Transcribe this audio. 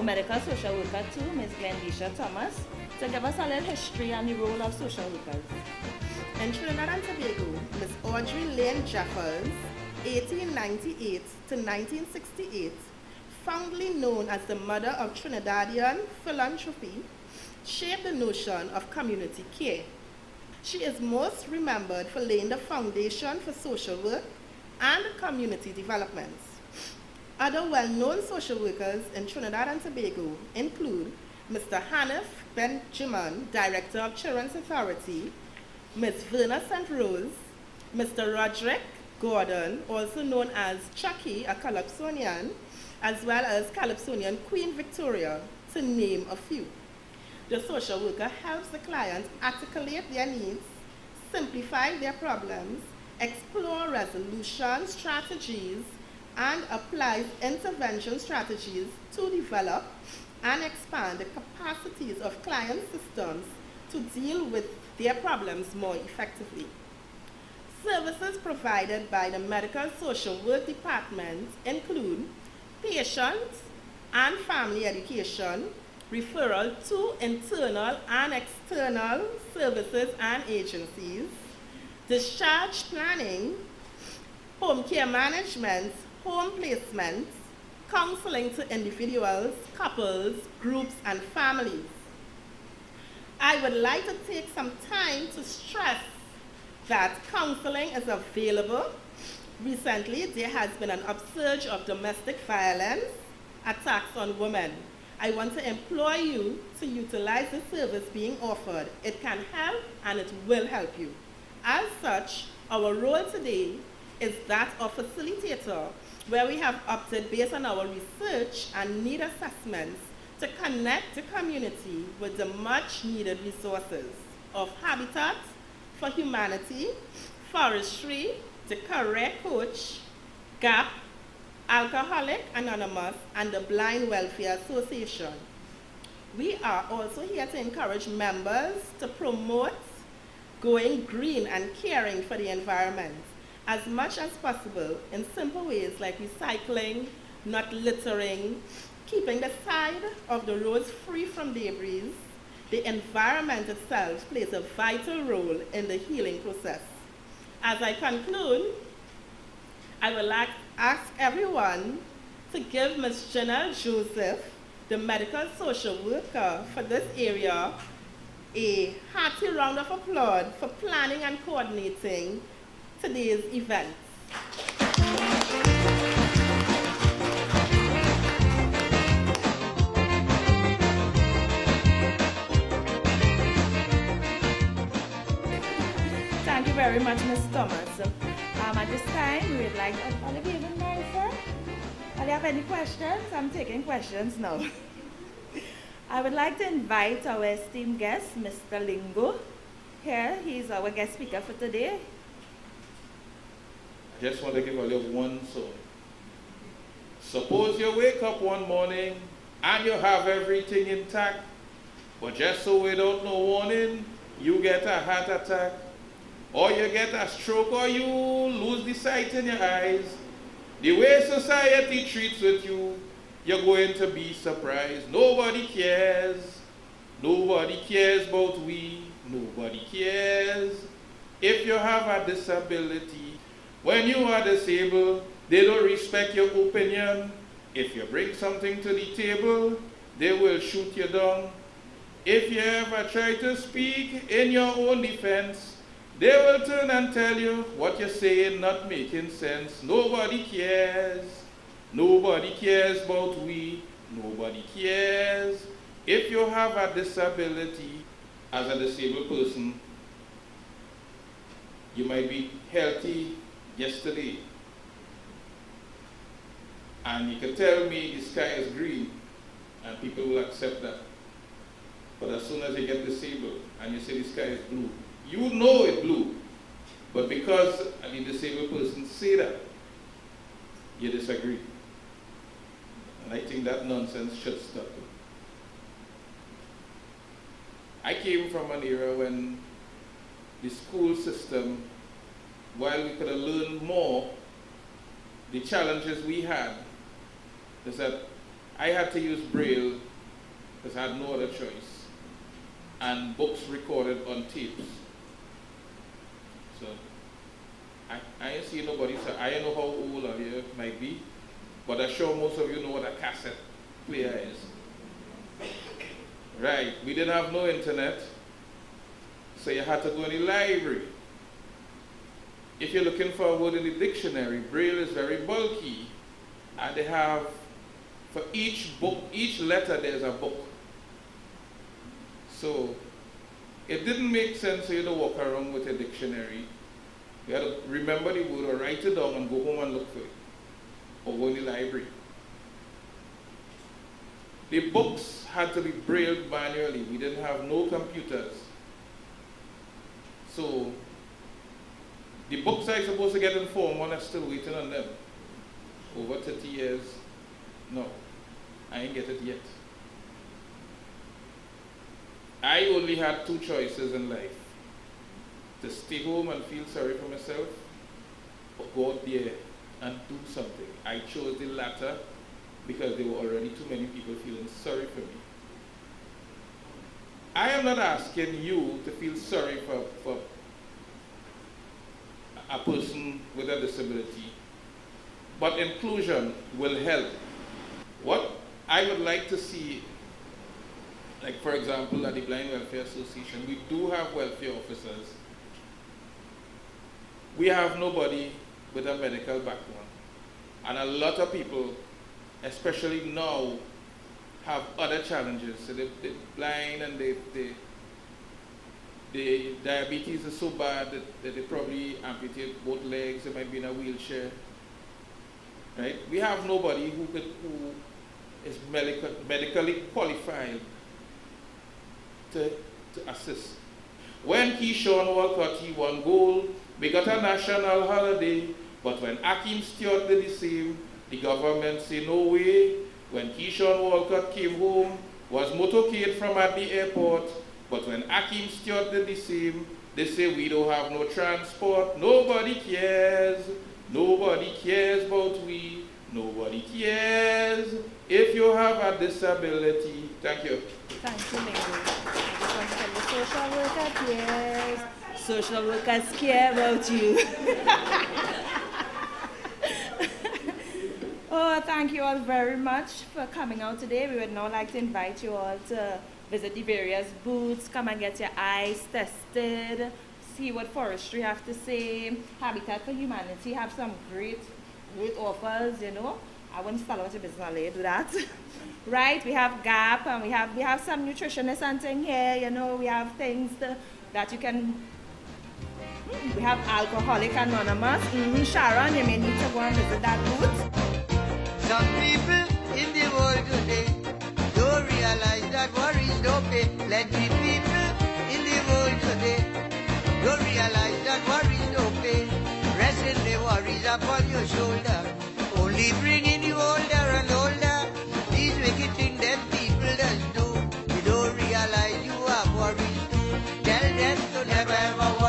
medical social worker too, Ms. Glendisha Thomas, to give us a little history on the role of social workers. In Trinidad and Tobago, Miss Audrey Lane Jeffers, 1898 to 1968, fondly known as the mother of Trinidadian philanthropy, shaped the notion of community care. She is most remembered for laying the foundation for social work and community development. Other well-known social workers in Trinidad and Tobago include Mr. Hanif Benjamin, Director of Children's Authority, Ms. Verna St. Rose, Mr. Roderick Gordon, also known as Chucky, a Calypsonian, as well as Calypsonian Queen Victoria, to name a few. The social worker helps the client articulate their needs, simplify their problems, explore resolution strategies, and applies intervention strategies to develop and expand the capacities of client systems to deal with their problems more effectively. Services provided by the Medical Social Work Department include patient and family education, referral to internal and external services and agencies, discharge planning, home care management, home placement, counseling to individuals, couples, groups, and families. I would like to take some time to stress that counseling is available. Recently, there has been an upsurge of domestic violence, attacks on women. I want to implore you to utilize the service being offered. It can help and it will help you. As such, our role today is that of facilitator, where we have opted based on our research and need assessments to connect the community with the much needed resources of Habitat for Humanity, Forestry, the Career Coach, GAP, Alcoholic Anonymous, and the Blind Welfare Association. We are also here to encourage members to promote going green and caring for the environment as much as possible in simple ways like recycling, not littering, keeping the side of the roads free from debris. The environment itself plays a vital role in the healing process. As I conclude, I would like to ask everyone to give Ms. Janelle Joseph, the medical social worker for this area, a hearty round of applause for planning and coordinating today's event. Thank you very much, Ms. Thomas. At this time, we would like to all of you even nicer. Do you have any questions? I'm taking questions now. I would like to invite our esteemed guest, Mr. Lingo. Here, he's our guest speaker for today. I just want to give a little one song. Suppose you wake up one morning and you have everything intact, but just so without no warning, you get a heart attack, or you get a stroke, or you lose the sight in your eyes. The way society treats with you, you're going to be surprised. Nobody cares. Nobody cares about we. Nobody cares. If you have a disability, when you are disabled, they don't respect your opinion. If you bring something to the table, they will shoot you down. If you ever try to speak in your own defense, they will turn and tell you what you're saying not making sense. Nobody cares. Nobody cares about we. Nobody cares. If you have a disability, as a disabled person, you might be healthy yesterday, and you can tell me the sky is green, and people will accept that. But as soon as you get disabled and you say the sky is blue, you know it's blue. But because the disabled person say that, you disagree. And I think that nonsense should stop. I came from an era when the school system, while we could have learned more, the challenges we had is that I had to use Braille because I had no other choice, and books recorded on tapes. So I ain't see nobody, so I don't know how old of you might be, but I'm sure most of you know what a cassette player is. Right, we didn't have no internet, so you had to go in the library. If you're looking for a word in the dictionary, Braille is very bulky, and they have, for each book, each letter there's a book. So it didn't make sense for you to walk around with a dictionary. You had to remember the word or write it down and go home and look for it, or go in the library. The books had to be brailled manually. We didn't have no computers. So the books I supposed to get in Form 1 are still waiting on them. Over 30 years, no, I ain't get it yet. I only had two choices in life: to stay home and feel sorry for myself, or go out there and do something. I chose the latter because there were already too many people feeling sorry for me. I am not asking you to feel sorry for a person with a disability, but inclusion will help. What I would like to see, like for example at the Blind Welfare Association, we do have welfare officers. We have nobody with a medical background. And a lot of people, especially now, have other challenges. So they're blind and the diabetes is so bad that they probably amputate both legs. They might be in a wheelchair. Right? We have nobody who is medically qualified to assist. When Keyshawn Walcott he won gold, we got a national holiday. But when Akeem Stewart did the same, the government said no way. When Keyshawn Walcott came home, was motorcade from at the airport. But when Akeem Stewart did the same, they say we don't have no transport. Nobody cares. Nobody cares about we. Nobody cares if you have a disability. Thank you. Thank you, Mary. I just want to tell you, social worker cares. Social workers care about you. Oh, thank you all very much for coming out today. We would now like to invite you all to visit the various booths, come and get your eyes tested, see what forestry have to say. Habitat for Humanity have some great offers, you know. I wouldn't start out your business and let you do that. Right, we have GAP and we have some nutritionists and thing here, you know. We have things that you can, we have Alcoholic Anonymous. Sharon, you may need to go and visit that booth. Some people in the world today don't realize that worries don't pay. Plenty people in the world today don't realize that worries don't pay. Resting the worries upon your shoulder, only bringing you older and older. These wicked things them people just do. You don't realize you have worries too. Tell them to never ever worry.